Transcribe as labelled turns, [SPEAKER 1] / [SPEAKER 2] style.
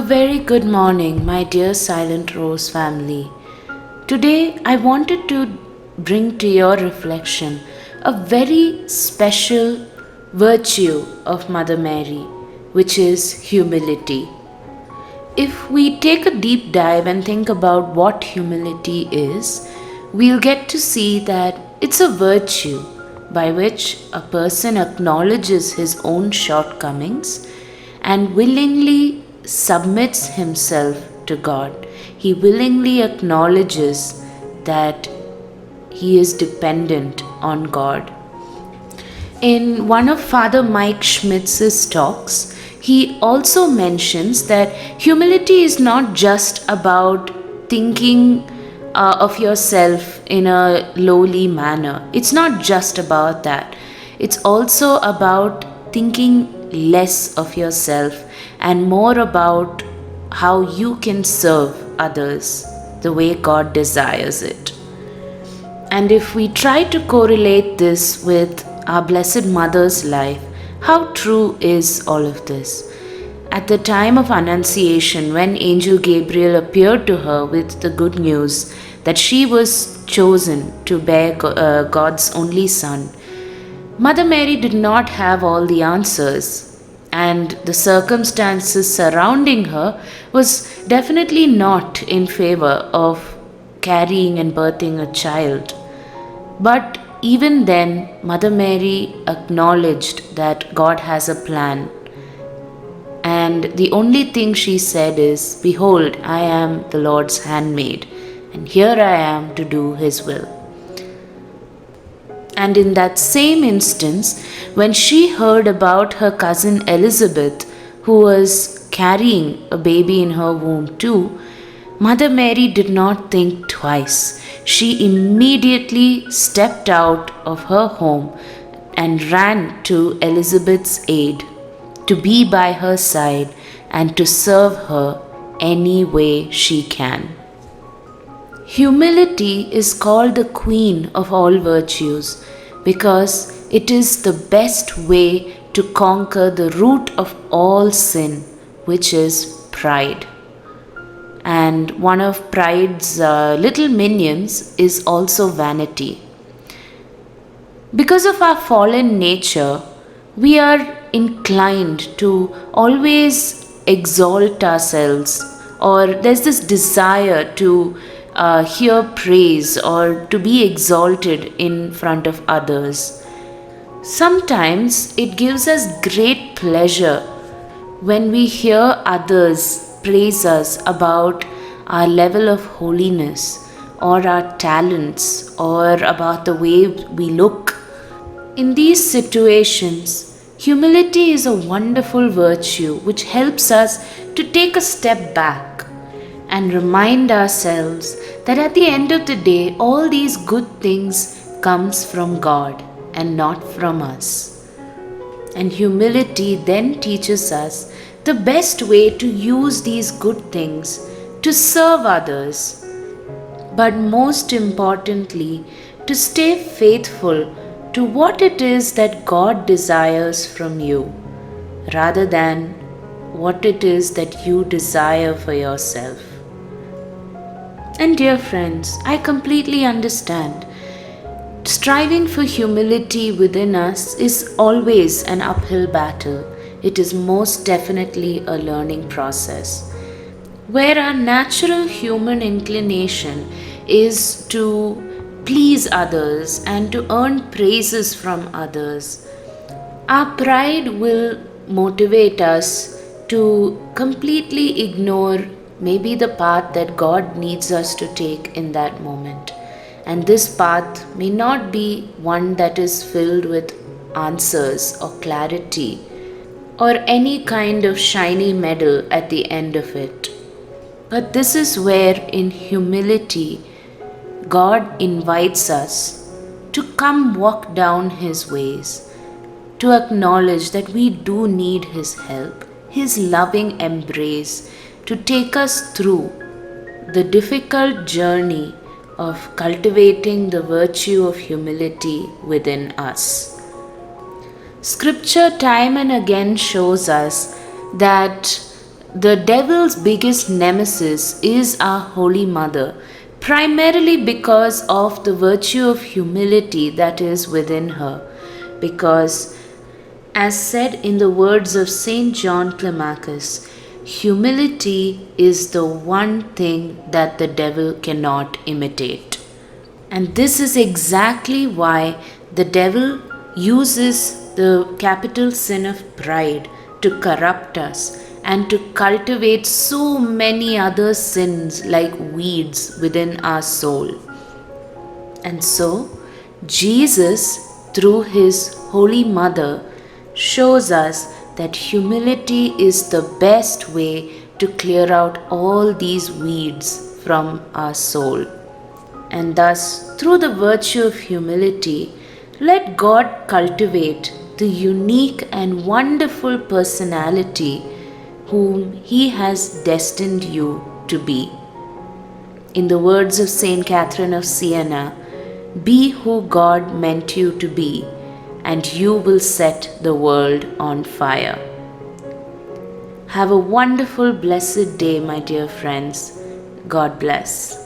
[SPEAKER 1] very good morning, my dear Silent Rose family. Today, I wanted to bring to your reflection a very special virtue of Mother Mary, which is humility. If we take a deep dive and think about what humility is, we'll get to see that it's a virtue by which a person acknowledges his own shortcomings and willingly submits himself to God. He willingly acknowledges that he is dependent on God. In one of Father Mike Schmitz's talks, he also mentions that humility is not just about thinking of yourself in a lowly manner. It's not just about that. It's also about thinking less of yourself and more about how you can serve others the way God desires it. And if we try to correlate this with our Blessed Mother's life, how true is all of this? At the time of Annunciation, when Angel Gabriel appeared to her with the good news that she was chosen to bear God's only Son, Mother Mary did not have all the answers, and the circumstances surrounding her was definitely not in favor of carrying and birthing a child. But even then, Mother Mary acknowledged that God has a plan. And the only thing she said is, "Behold, I am the Lord's handmaid, and here I am to do His will." And in that same instance, when she heard about her cousin Elizabeth, who was carrying a baby in her womb too, Mother Mary did not think twice. She immediately stepped out of her home and ran to Elizabeth's aid, to be by her side and to serve her any way she can. Humility is called the queen of all virtues because it is the best way to conquer the root of all sin, which is pride. And one of pride's little minions is also vanity. Because of our fallen nature, we are inclined to always exalt ourselves, or there's this desire to hear praise or to be exalted in front of others. Sometimes it gives us great pleasure when we hear others praise us about our level of holiness or our talents or about the way we look. In these situations, humility is a wonderful virtue which helps us to take a step back and remind ourselves that at the end of the day, all these good things comes from God and not from us. And humility then teaches us the best way to use these good things to serve others, but most importantly, to stay faithful to what it is that God desires from you, rather than what it is that you desire for yourself. And dear friends, I completely understand. Striving for humility within us is always an uphill battle. It is most definitely a learning process, where our natural human inclination is to please others and to earn praises from others. Our pride will motivate us to completely ignore maybe the path that God needs us to take in that moment. And this path may not be one that is filled with answers or clarity or any kind of shiny medal at the end of it. But this is where, in humility, God invites us to come walk down His ways, to acknowledge that we do need His help, His loving embrace, to take us through the difficult journey of cultivating the virtue of humility within us. Scripture time and again shows us that The devil's biggest nemesis is our Holy Mother, primarily because of the virtue of humility that is within her. Because, as said in the words of Saint John Climacus, humility is the one thing that the devil cannot imitate. And this is exactly why the devil uses the capital sin of pride to corrupt us and to cultivate so many other sins like weeds within our soul. And so, Jesus, through his Holy Mother, shows us that humility is the best way to clear out all these weeds from our soul. And thus, through the virtue of humility, let God cultivate the unique and wonderful personality whom He has destined you to be. In the words of Saint Catherine of Siena, be who God meant you to be, and you will set the world on fire. Have a wonderful, blessed day, my dear friends. God bless.